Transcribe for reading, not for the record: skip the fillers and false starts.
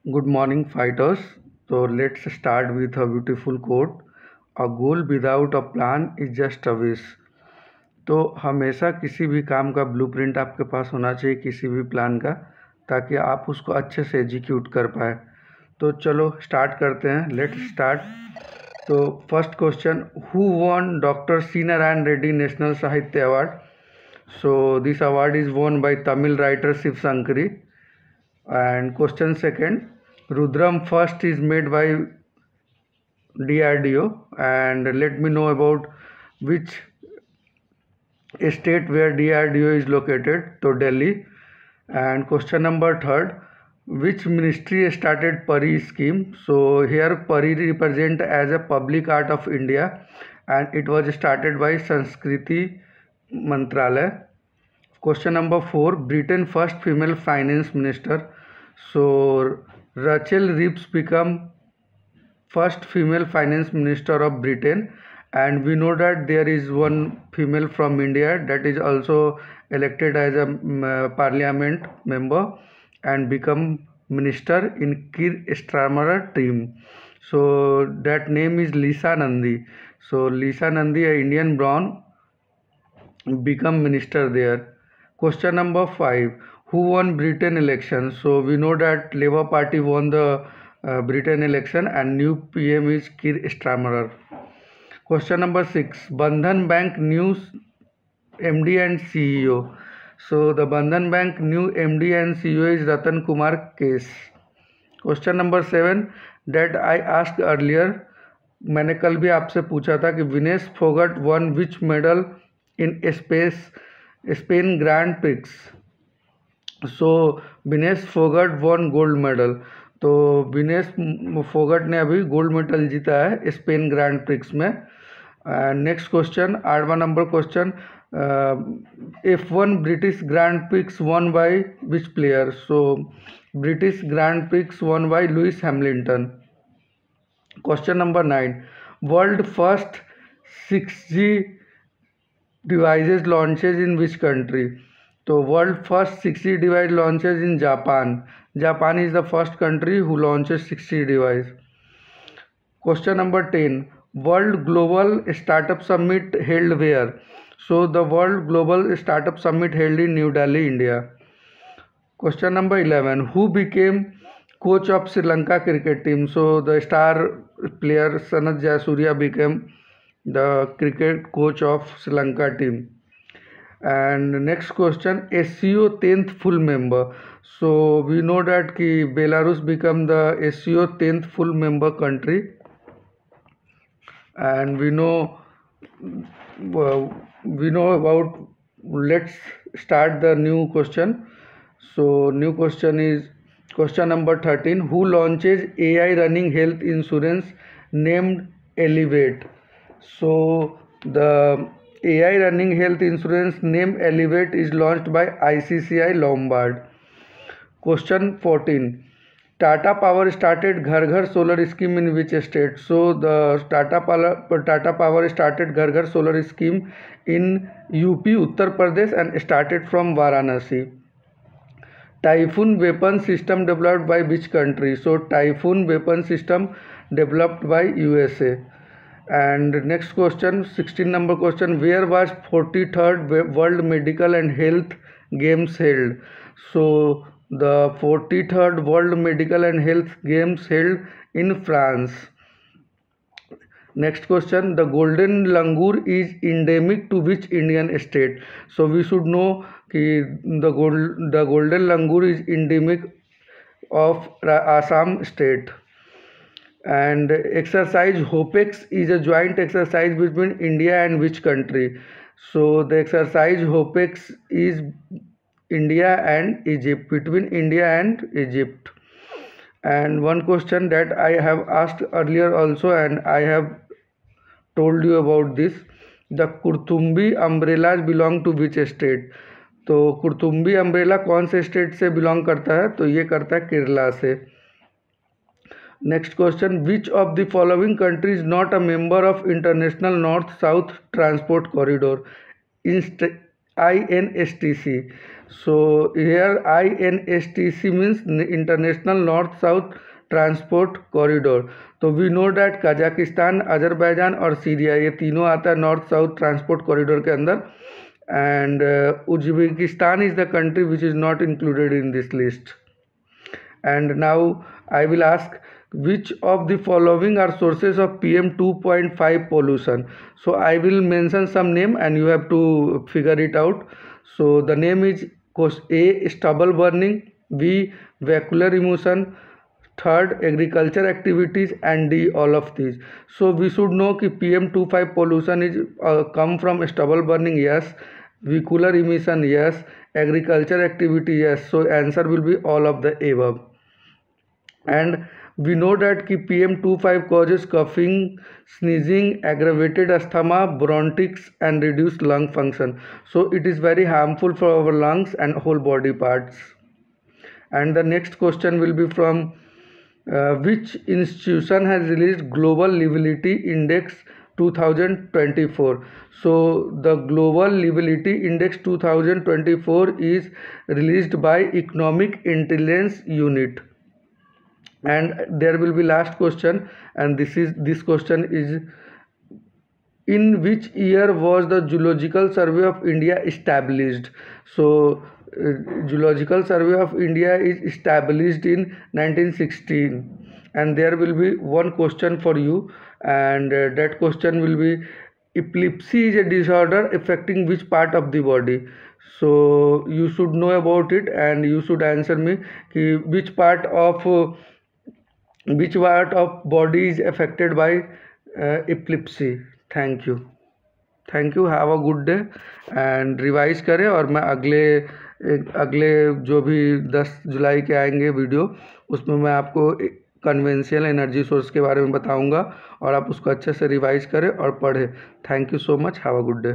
Good morning, fighters. So let's start with a beautiful quote. A goal without a plan is just a wish. तो हमेशा किसी भी काम का blueprint आपके पास होना चाहिए, किसी भी प्लान का, ताकि आप उसको अच्छे से एग्जीक्यूट कर पाए। तो चलो स्टार्ट करते हैं, लेट्स स्टार्ट। तो first question, who won doctor C Narayana Reddy national Sahitya award? So this award is won by Tamil writer Shiva Shankari. And question second, Rudram first is made by DRDO, and let me know about which state where DRDO is located, to Delhi. And question number third, which ministry started Pari scheme? So here Pari represent as a public art of India, and it was started by Sanskriti Mantralaya. Question number 4, Britain first female finance minister. So Rachel Reeves become first female finance minister of Britain, and we know that there is one female from India that is also elected as a parliament member and become minister in Keir Starmer team. So that name is Lisa Nandi. So Lisa Nandi, a Indian born, become minister there. Question number 5, who won Britain election? So we know that Labour Party won the Britain election and new PM is Keir Starmer. Question number 6, Bandhan Bank new MD and CEO. So the Bandhan Bank new MD and CEO is Ratan Kumar Kes. Question number 7, that I ask earlier, मैंने कल भी आपसे पूछा था कि Vinesh Phogat won which medal in Spain Grand Prix? So Vinesh Phogat won gold medal. तो विनेश फोगट ने अभी गोल्ड मेडल जीता है स्पेन ग्रैंड प्रिक्स में. नेक्स्ट क्वेश्चन, 8वां नंबर question, F1 British Grand Prix won by which player? So British Grand Prix won by Lewis Hamilton. Question number 9, world first 6G devices launches in which country? तो world first 6G device launches in Japan. Japan is the first country who launches 6G device. Question number 10, World Global Startup Summit held where? So the World Global Startup Summit held in New Delhi, India. Question number 11, who became coach of Sri Lanka cricket team? So the star player Sanath Jayasuriya became the cricket coach of Sri Lanka team. And next question, SCO 10th full member. So we know that ki Belarus become the SCO 10th full member country, and we know about. Let's start the new question. So new question is question number 13, who launches AI running health insurance named Elevate? So the AI running health insurance named Elevate is launched by ICICI Lombard. Question 14, Tata Power started Ghar Ghar solar scheme in which state? So the Tata Power started Ghar Ghar solar scheme in UP, Uttar Pradesh, and started from Varanasi. Typhoon weapon system developed by which country? So Typhoon weapon system developed by USA. And next question, 16 number question, where was 43rd World Medical and Health Games held? So the 43rd World Medical and Health Games held in France. Next question, the golden langur is endemic to which Indian state? So we should know the golden langur is endemic of Assam state. And exercise HOPEX is a joint exercise between India and which country? So the exercise HOPEX is India and Egypt, between India and Egypt. And one question that I have asked earlier also, and I have told you about this, the Kurtumbi umbrellas belong to which state? तो कुर्तुम्बी umbrella कौन से state से belong करता है? तो ये करता है केरला से. Next question, which of the following country is not a member of international north south transport corridor INSTC? So here INSTC means International North-South Transport Corridor. तो we know that Kazakhstan, Azerbaijan और Syria ये तीनों आता है north south transport corridor के अंदर. And Uzbekistan is the country which is not included in this list. And now I will ask, which of the following are sources of PM 2.5 pollution? So I will mention some name and you have to figure it out. So the name is A. Stubble burning, B. Vehicular emission, third agriculture activities, and D. all of these. So we should know कि PM 2.5 pollution is come from stubble burning, yes. Vehicular emission, yes. Agriculture activity, yes. So answer will be all of the above. And we know that कि PM 2.5 causes coughing, sneezing, aggravated asthma, bronchitis and reduced lung function. So it is very harmful for our lungs and whole body parts. And the next question will be from which institution has released Global Livability Index 2024? So the Global Livability Index 2024 is released by Economic Intelligence Unit. And there will be last question, and this question is, in which year was the Zoological Survey of India established? So Zoological Survey of India is established in 1916. And there will be one question for you, and that question will be, epilepsy is a disorder affecting which part of the body? So you should know about it and you should answer me which part of body is affected by epilepsy. Thank you. Have a good day. And revise करें और मैं अगले जो भी 10 जुलाई के आएंगे video, उसमें मैं आपको कन्वेंशनल एनर्जी सोर्स के बारे में बताऊंगा और आप उसको अच्छे से रिवाइज करें और पढ़ें. Thank you so much. Have a good day.